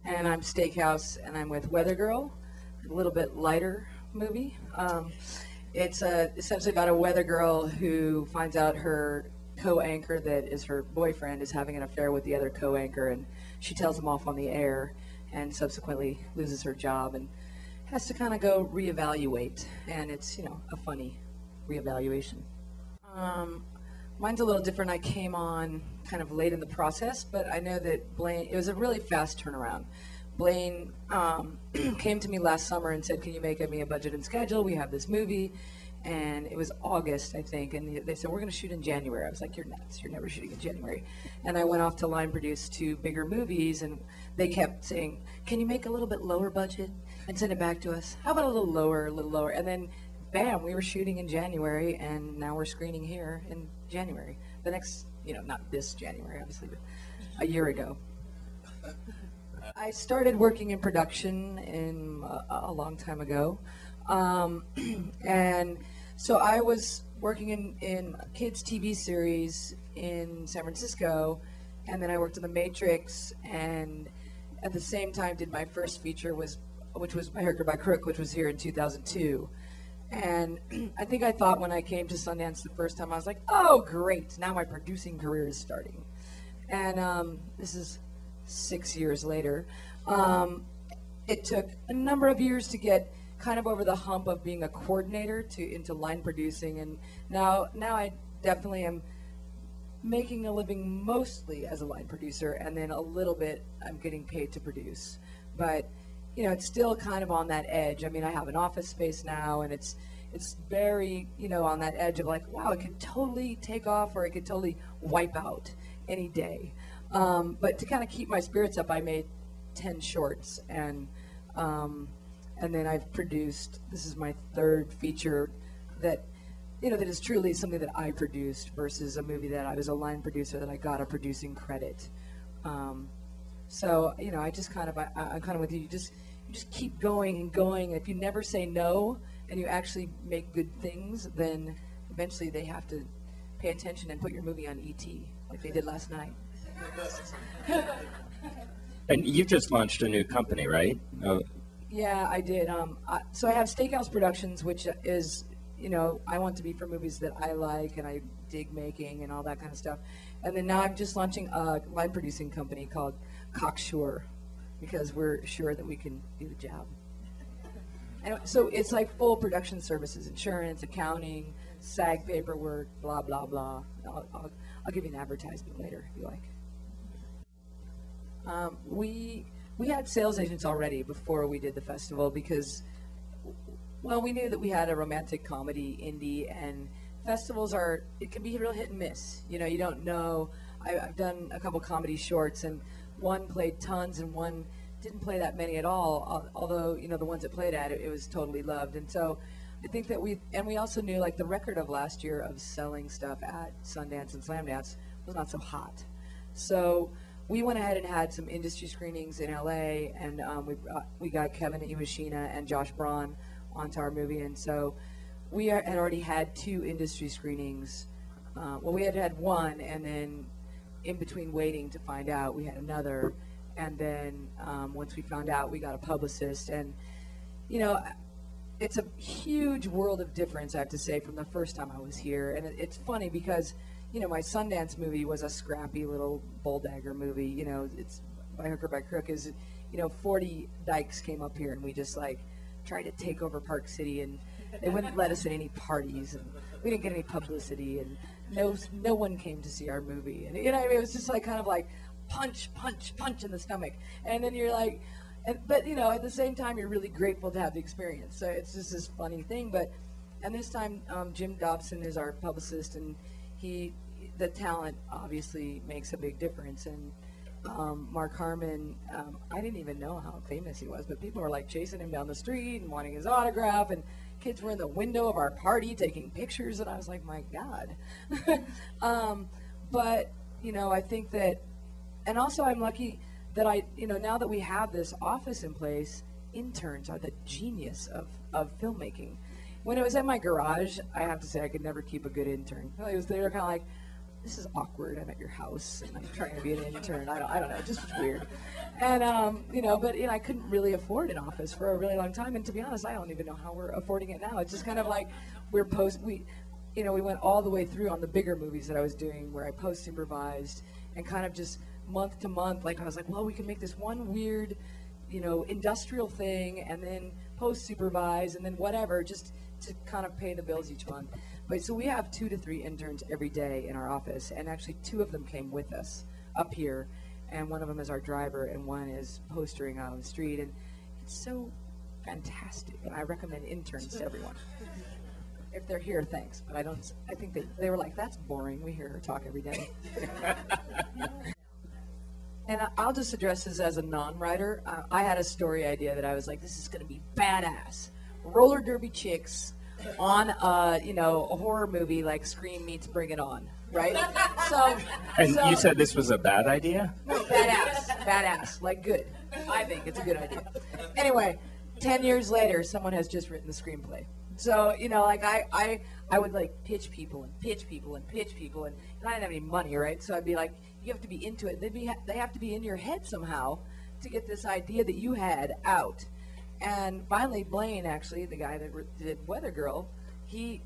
and I'm Steakhouse, and I'm with Weather Girl, a little bit lighter movie. It's essentially about a weather girl who finds out her co-anchor that is her boyfriend is having an affair with the other co-anchor, and she tells him off on the air, and subsequently loses her job and has to kind of go reevaluate, and it's a funny reevaluation. Mine's a little different. I came on kind of late in the process, but I know that Blaine, it was a really fast turnaround. Blaine came to me last summer and said, can you make me a budget and schedule? We have this movie. And it was August, I think, and they said, we're going to shoot in January. I was like, you're nuts. You're never shooting in January. And I went off to line produce 2 bigger movies, and they kept saying, can you make a little bit lower budget and send it back to us? How about a little lower, a little lower? And then, bam, we were shooting in January, and now we're screening here in January. The next, not this January, obviously, but a year ago. I started working in production a long time ago. And so I was working in a kids TV series in San Francisco, and then I worked on The Matrix, and at the same time did my first feature, which was By Hook or by Crook, which was here in 2002. And I think I thought when I came to Sundance the first time, I was like, oh great, now my producing career is starting. And this is 6 years later. It took a number of years to get kind of over the hump of being a coordinator into line producing, and now I definitely am making a living mostly as a line producer, and then a little bit I'm getting paid to produce. But it's still kind of on that edge. I mean, I have an office space now, and it's very on that edge of like, wow, it could totally take off or it could totally wipe out any day. But to kind of keep my spirits up, I made 10 shorts, and then I've produced, this is my 3rd feature that is truly something that I produced versus a movie that I was a line producer that I got a producing credit. So, I just I'm kind of with you. You just keep going and going. If you never say no and you actually make good things, then eventually they have to pay attention and put your movie on ET like they did last night. And you just launched a new company, right? Yeah, I did. So I have Steakhouse Productions, which is, I want to be for movies that I like and I dig making and all that kind of stuff. And then now I'm just launching a line producing company called Cocksure, because we're sure that we can do the job. And so it's like full production services, insurance, accounting, SAG paperwork, blah, blah, blah. I'll give you an advertisement later if you like. We had sales agents already before we did the festival because, well, we knew that we had a romantic comedy indie, and festivals it can be real hit and miss. You don't know. I've done a couple comedy shorts, and one played tons and one didn't play that many at all, although, the ones that played at it, it was totally loved. And so I think that we also knew like the record of last year of selling stuff at Sundance and Slamdance was not so hot. So we went ahead and had some industry screenings in LA, and we got Kevin Iwashina and Josh Braun onto our movie, and so we had already had 2 industry screenings. Well, we had one, and then in between waiting to find out, we had another, and then once we found out, we got a publicist, and it's a huge world of difference, I have to say, from the first time I was here. And it's funny because my Sundance movie was a scrappy little bull dagger movie. It's By Hook or by Crook is, 40 dykes came up here and we just like tried to take over Park City, and they wouldn't let us at any parties, and we didn't get any publicity, and no one came to see our movie. And it was just like kind of like punch, punch, punch in the stomach. And then you're like, but at the same time you're really grateful to have the experience. So it's just this funny thing. And this time Jim Dobson is our publicist, and the talent obviously makes a big difference. And Mark Harmon, I didn't even know how famous he was, but people were like chasing him down the street and wanting his autograph, and kids were in the window of our party taking pictures, and I was like, my God. But I think that, and also I'm lucky that now that we have this office in place, interns are the genius of filmmaking. When it was at my garage, I have to say I could never keep a good intern. They were kind of like, this is awkward. I'm at your house and I'm trying to be an intern. I don't know, it just was weird. And, but I couldn't really afford an office for a really long time. And to be honest, I don't even know how we're affording it now. It's just kind of like we went all the way through on the bigger movies that I was doing where I post-supervised and kind of just month to month, like I was like, well, we can make this one weird, industrial thing and then post-supervise and then whatever, just to kind of pay the bills each month. But so we have 2 to 3 interns every day in our office, and actually 2 of them came with us up here, and one of them is our driver, and one is postering out on the street, and it's so fantastic, and I recommend interns to everyone. If they're here, thanks, but I think they were like, that's boring, we hear her talk every day. And I'll just address this as a non-writer. I had a story idea that I was like, this is going to be badass. Roller derby chicks on a horror movie like Scream meets Bring It On, right? And you said this was a bad idea? No, badass, like good. I think it's a good idea. Anyway, 10 years later, someone has just written the screenplay. So, I would like pitch people and pitch people and pitch people, and I didn't have any money, right? So I'd be like, you have to be into it. They have to be in your head somehow to get this idea that you had out. And finally, Blaine, actually, the guy that did Weather Girl, he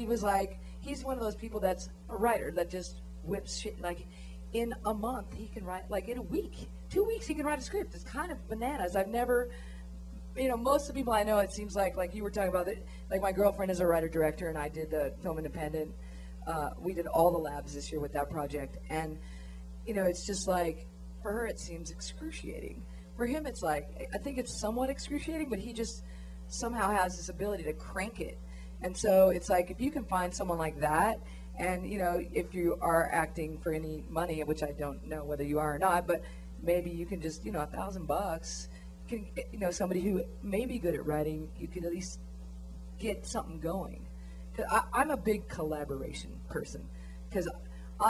was like, he's one of those people that's a writer that just whips shit. Like, in a month, he can write, like in a week, 2 weeks, he can write a script. It's kind of bananas. I've never, most of the people I know, it seems like you were talking about, like my girlfriend is a writer-director, and I did the Film Independent. We did all the labs this year with that project. And, it's just like, for her, it seems excruciating. For him, it's like, I think it's somewhat excruciating, but he just somehow has this ability to crank it. And so it's like, if you can find someone like that, and, if you are acting for any money, which I don't know whether you are or not, but maybe you can just, $1,000, somebody who may be good at writing, you could at least get something going. 'Cause I'm a big collaboration person, because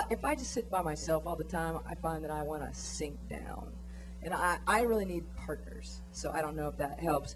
if I just sit by myself all the time, I find that I want to sink down. And I really need partners, so I don't know if that helps.